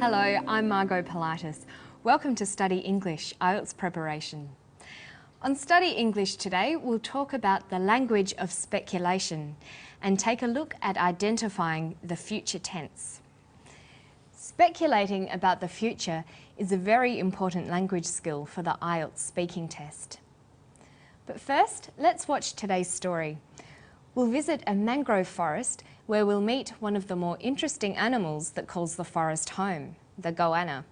Hello, I'm Margot Politis. Welcome to Study English, IELTS preparation. On Study English today, we'll talk about the language of speculation and take a look at identifying the future tense. Speculating about the future is a very important language skill for the IELTS speaking test. But first, let's watch today's story. We'll visit a mangrove forest where we'll meet one of the more interesting animals that calls the forest home, the goanna,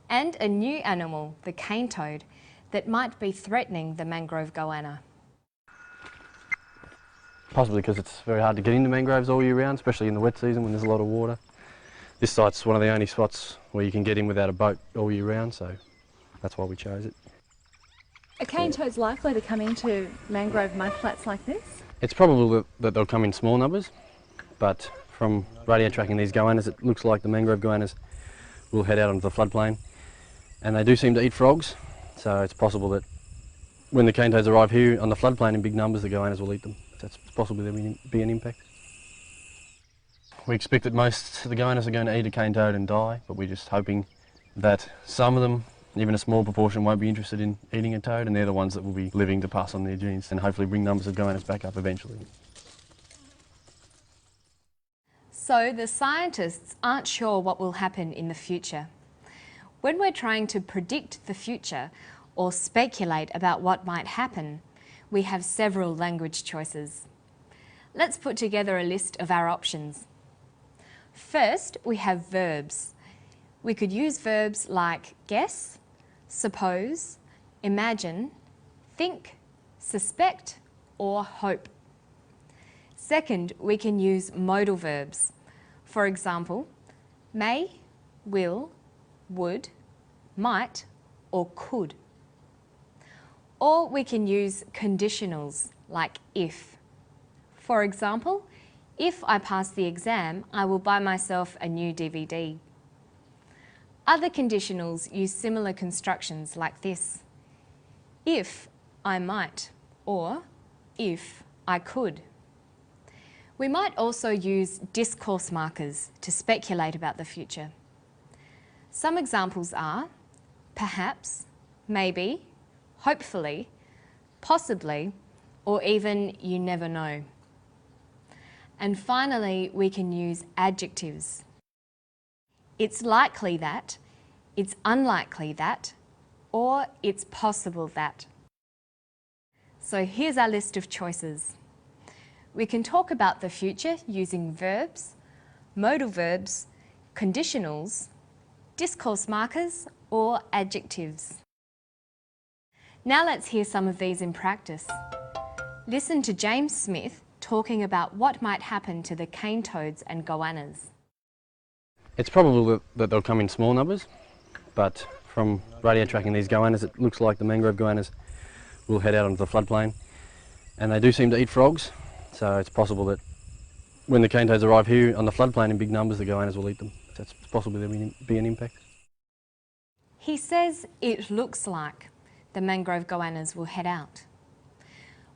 and a new animal, the cane toad, that might be threatening the mangrove goanna. Possibly because it's very hard to get into mangroves all year round, especially in the wet season when there's a lot of water. This site's one of the only spots where you can get in without a boat all year round, so that's why we chose it. Are cane toads likely to come into mangrove mudflats like this? It's probable that they'll come in small numbers, but from radio tracking these goannas, it looks like the mangrove goannas will head out onto the floodplain. And they do seem to eat frogs, so it's possible that when the cane toads arrive here on the floodplain in big numbers, the goannas will eat them. So it's possible there will be an impact. We expect that most of the goannas are going to eat a cane toad and die, but we're just hoping that some of them, even a small proportion, won't be interested in eating a toad, and they're the ones that will be living to pass on their genes and hopefully bring numbers of goannas back up eventually. So the scientists aren't sure what will happen in the future. When we're trying to predict the future or speculate about what might happen, we have several language choices. Let's put together a list of our options. First, we have verbs. We could use verbs like guess, suppose, imagine, think, suspect, or hope. Second, we can use modal verbs. For example, may, will, would, might, or could. Or we can use conditionals like if. For example, if I pass the exam, I will buy myself a new DVD. Other conditionals use similar constructions like this: if I might, or if I could. We might also use discourse markers to speculate about the future. Some examples are perhaps, maybe, hopefully, possibly, or even you never know. And finally, we can use adjectives. It's likely that, it's unlikely that, or it's possible that. So here's our list of choices. We can talk about the future using verbs, modal verbs, conditionals, discourse markers, or adjectives. Now let's hear some of these in practice. Listen to James Smith talking about what might happen to the cane toads and goannas. It's probable that they'll come in small numbers, but from radio tracking these goannas, it looks like the mangrove goannas will head out onto the floodplain. And they do seem to eat frogs, so it's possible that when the cane toads arrive here on the floodplain in big numbers, the goannas will eat them. So it's possible there will be an impact. He says it looks like the mangrove goannas will head out.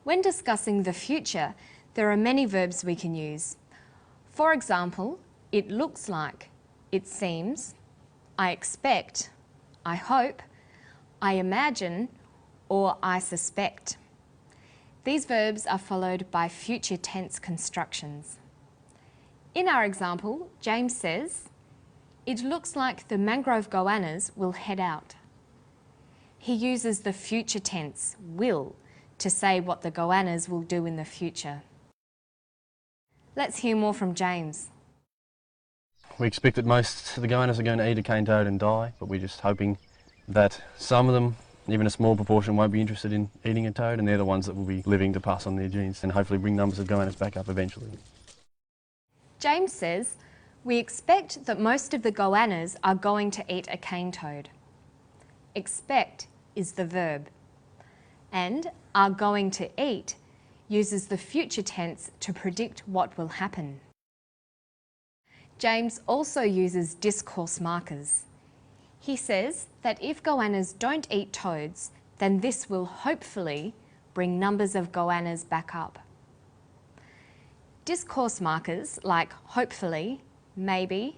When discussing the future, there are many verbs we can use. For example, it looks like, it seems, I expect, I hope, I imagine, or I suspect. These verbs are followed by future tense constructions. In our example, James says, it looks like the mangrove goannas will head out. He uses the future tense, will, to say what the goannas will do in the future. Let's hear more from James. We expect that most of the goannas are going to eat a cane toad and die, but we're just hoping that some of them, even a small proportion, won't be interested in eating a toad, and they're the ones that will be living to pass on their genes and hopefully bring numbers of goannas back up eventually. James says, we expect that most of the goannas are going to eat a cane toad. Expect is the verb, and are going to eat uses the future tense to predict what will happen. James also uses discourse markers. He says that if goannas don't eat toads, then this will hopefully bring numbers of goannas back up. Discourse markers like hopefully, maybe,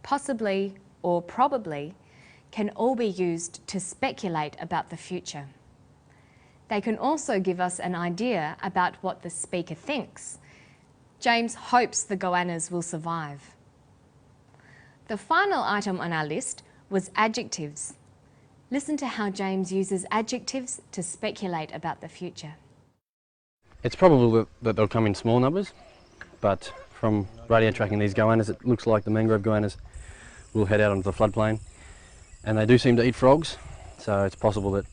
possibly, or probably can all be used to speculate about the future. They can also give us an idea about what the speaker thinks. James hopes the goannas will survive. The final item on our list was adjectives. Listen to how James uses adjectives to speculate about the future. It's probable that they'll come in small numbers, but from radio tracking these goannas, it looks like the mangrove goannas will head out onto the floodplain. And they do seem to eat frogs, so it's possible that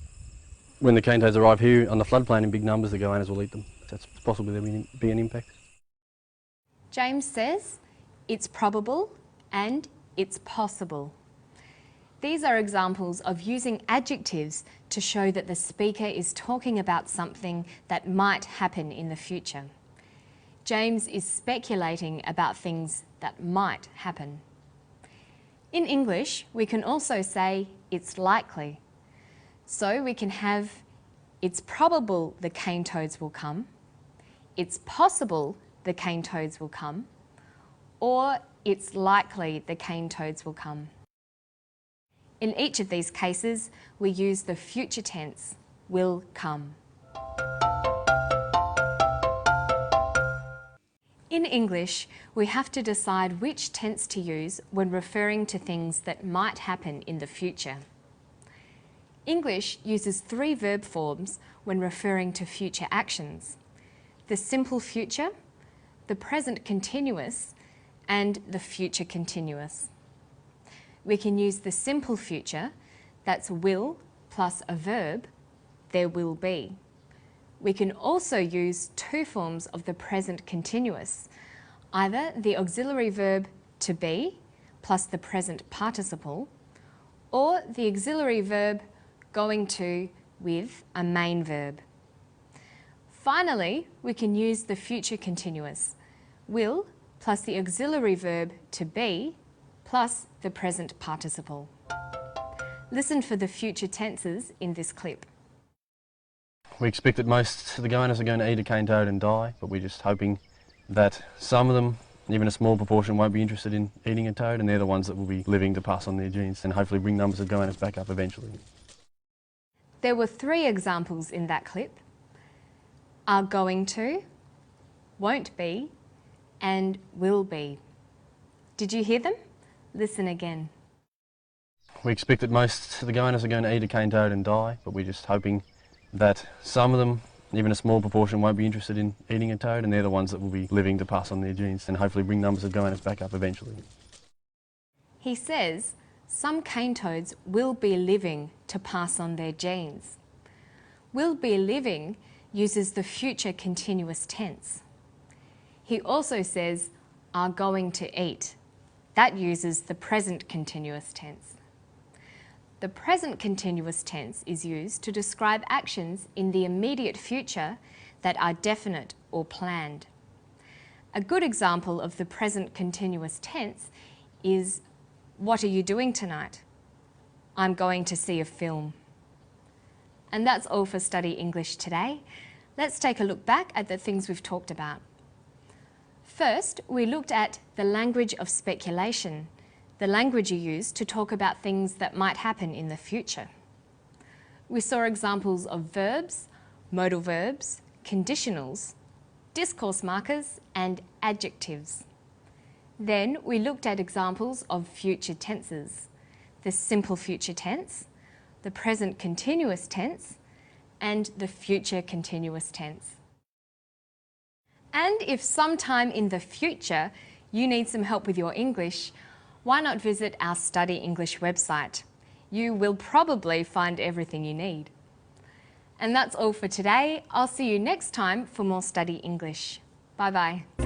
when the cane toads arrive here on the floodplain in big numbers, the goannas will eat them. So it's possible there will be an impact. James says it's probable and it's possible. These are examples of using adjectives to show that the speaker is talking about something that might happen in the future. James is speculating about things that might happen. In English, we can also say it's likely. So we can have it's probable the cane toads will come, it's possible the cane toads will come, or it's likely the cane toads will come. In each of these cases, we use the future tense, will come. In English, we have to decide which tense to use when referring to things that might happen in the future. English uses 3 verb forms when referring to future actions: the simple future, the present continuous, and the future continuous. We can use the simple future, that's will plus a verb, there will be. We can also use 2 forms of the present continuous, either the auxiliary verb to be plus the present participle, or the auxiliary verb going to with a main verb. Finally, we can use the future continuous, will plus the auxiliary verb to be plus the present participle. Listen for the future tenses in this clip. We expect that most of the goannas are going to eat a cane toad and die, but we're just hoping that some of them, even a small proportion, won't be interested in eating a toad, and they're the ones that will be living to pass on their genes and hopefully bring numbers of goannas back up eventually. There were 3 examples in that clip: are going to, won't be, and will be. Did you hear them? Listen again. We expect that most of the goannas are going to eat a cane toad and die, but we're just hoping that some of them, even a small proportion, won't be interested in eating a toad, and they're the ones that will be living to pass on their genes and hopefully bring numbers of goannas back up eventually. He says some cane toads will be living to pass on their genes. Will be living uses the future continuous tense. He also says are going to eat. That uses the present continuous tense. The present continuous tense is used to describe actions in the immediate future that are definite or planned. A good example of the present continuous tense is, what are you doing tonight? I'm going to see a film. And that's all for Study English today. Let's take a look back at the things we've talked about. First, we looked at the language of speculation, the language you use to talk about things that might happen in the future. We saw examples of verbs, modal verbs, conditionals, discourse markers, and adjectives. Then we looked at examples of future tenses, the simple future tense, the present continuous tense, and the future continuous tense. And if sometime in the future you need some help with your English, why not visit our Study English website? You will probably find everything you need. And that's all for today. I'll see you next time for more Study English. Bye-bye.